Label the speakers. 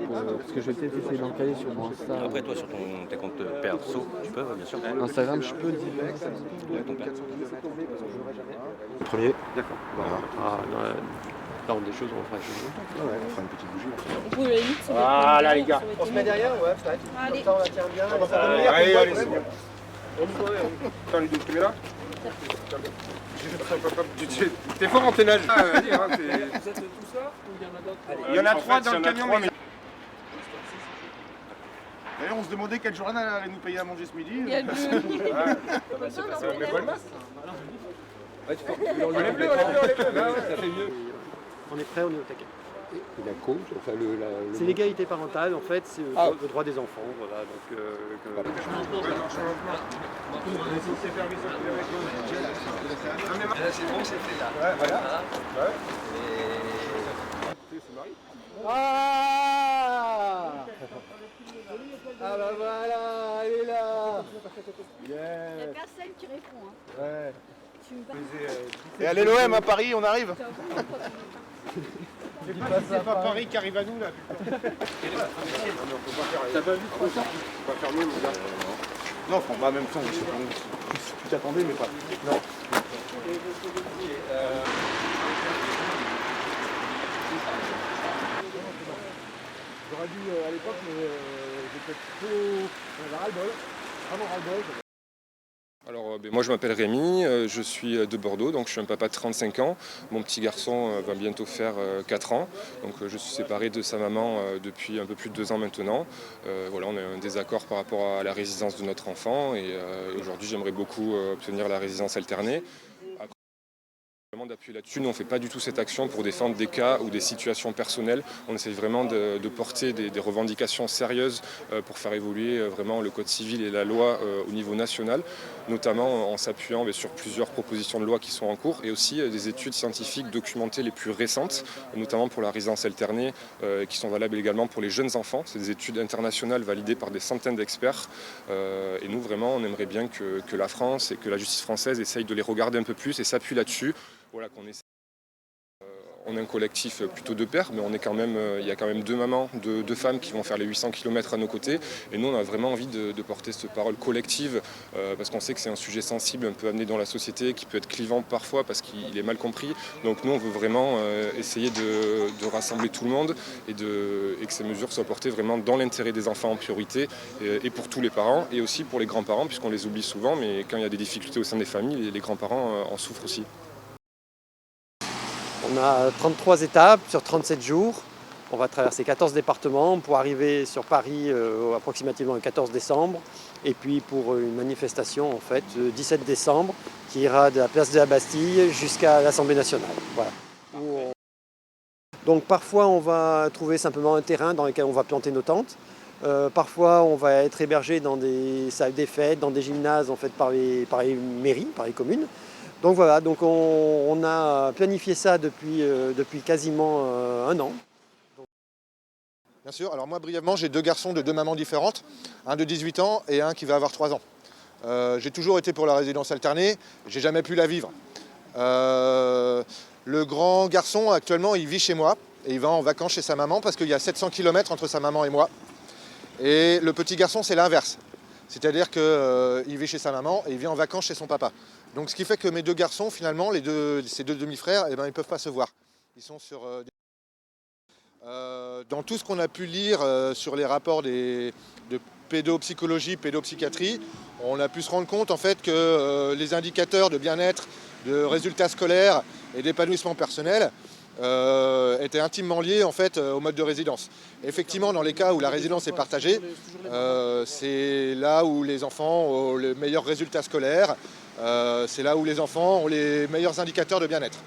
Speaker 1: parce que je vais peut-être essayer d'en caler sur mon Insta.
Speaker 2: Après, toi, sur tes comptes perso, tu peux, bien sûr.
Speaker 1: Instagram, je peux direct.
Speaker 2: Ouais, ton père.
Speaker 1: Premier.
Speaker 3: D'accord.
Speaker 1: Voilà. Ah, là, on a des choses, on fera quelque chose.
Speaker 3: Ouais, on fera une petite bougie.
Speaker 4: Vous pouvez limite, si vous
Speaker 3: Voilà,
Speaker 4: êtes
Speaker 3: les gars.
Speaker 4: On se met derrière, ouais, peut-être. Allez. Comme ça, on la tient bien.
Speaker 3: Allez, c'est bon. Attends, Ludo, tu mets là. T'es fort en tes nages. Vas-y, hein,
Speaker 5: Vous êtes tous là ou il y en a d'autres?
Speaker 3: il y en a 3 dans le camion. D'ailleurs, on se demandait quel journal allait nous payer à manger ce midi.
Speaker 4: Il y a le bleu.
Speaker 3: Mais quoi le masque?
Speaker 5: Enlève-le.
Speaker 3: Ça fait mieux.
Speaker 1: On est prêt, on est au taquet.
Speaker 3: Et la cause, enfin
Speaker 1: C'est l'égalité parentale, en fait, c'est le droit des enfants. Voilà, donc,
Speaker 5: C'est bon, c'est fait là.
Speaker 3: Ouais, voilà.
Speaker 1: Ah bah voilà, elle est là.
Speaker 4: Il n'y a personne qui répond. Hein.
Speaker 3: Ouais.
Speaker 4: Tu me parles.
Speaker 3: Et allez l'OM à Paris, on arrive.
Speaker 1: C'est
Speaker 3: pas Paris qui arrive à nous là. T'as pas vu ça? On va faire mieux, mon gars. Non, enfin, en même temps, tu t'attendais, mais pas. Non.
Speaker 1: J'aurais dû à l'époque, mais j'étais trop. J'en avais ras-le-bol. Vraiment ras-le-bol.
Speaker 6: Alors, moi je m'appelle Rémi, je suis de Bordeaux, donc je suis un papa de 35 ans. Mon petit garçon va bientôt faire 4 ans, donc je suis séparé de sa maman depuis un peu plus de 2 ans maintenant. Voilà, on a un désaccord par rapport à la résidence de notre enfant et aujourd'hui j'aimerais beaucoup obtenir la résidence alternée. Vraiment d'appuyer là-dessus, nous on ne fait pas du tout cette action pour défendre des cas ou des situations personnelles. On essaye vraiment de porter des revendications sérieuses pour faire évoluer vraiment le code civil et la loi au niveau national, notamment en s'appuyant sur plusieurs propositions de loi qui sont en cours et aussi des études scientifiques documentées les plus récentes, notamment pour la résidence alternée, qui sont valables également pour les jeunes enfants. C'est des études internationales validées par des centaines d'experts et nous vraiment on aimerait bien que la France et que la justice française essayent de les regarder un peu plus et s'appuient là-dessus. Voilà, on est un collectif plutôt de pères, mais on est quand même, il y a quand même 2 mamans, 2 femmes qui vont faire les 800 km à nos côtés. Et nous, on a vraiment envie de porter cette parole collective, parce qu'on sait que c'est un sujet sensible, un peu amené dans la société, qui peut être clivant parfois parce qu'il est mal compris. Donc nous, on veut vraiment essayer de rassembler tout le monde et que ces mesures soient portées vraiment dans l'intérêt des enfants en priorité, et pour tous les parents, et aussi pour les grands-parents, puisqu'on les oublie souvent, mais quand il y a des difficultés au sein des familles, les grands-parents en souffrent aussi.
Speaker 1: On a 33 étapes sur 37 jours. On va traverser 14 départements pour arriver sur Paris approximativement le 14 décembre. Et puis pour une manifestation en fait, le 17 décembre qui ira de la place de la Bastille jusqu'à l'Assemblée nationale. Voilà. Donc parfois on va trouver simplement un terrain dans lequel on va planter nos tentes. Parfois on va être hébergé dans des salles des fêtes, dans des gymnases en fait, par les mairies, par les communes. Donc voilà, donc on a planifié ça depuis quasiment 1 an.
Speaker 7: Bien sûr, alors moi brièvement j'ai 2 garçons de 2 mamans différentes, un de 18 ans et un qui va avoir 3 ans. J'ai toujours été pour la résidence alternée, j'ai jamais pu la vivre. Le grand garçon actuellement il vit chez moi et il va en vacances chez sa maman parce qu'il y a 700 km entre sa maman et moi. Et le petit garçon c'est l'inverse, c'est-à-dire qu'il vit chez sa maman et il vient en vacances chez son papa. Donc ce qui fait que mes 2 garçons finalement, ces 2 demi-frères, ils ne peuvent pas se voir. Ils sont sur dans tout ce qu'on a pu lire sur les rapports de pédopsychologie, pédopsychiatrie, on a pu se rendre compte en fait que les indicateurs de bien-être, de résultats scolaires et d'épanouissement personnel étaient intimement liés en fait au mode de résidence. Effectivement, dans les cas où la résidence est partagée, c'est là où les enfants ont les meilleurs résultats scolaires, c'est là où les enfants ont les meilleurs indicateurs de bien-être.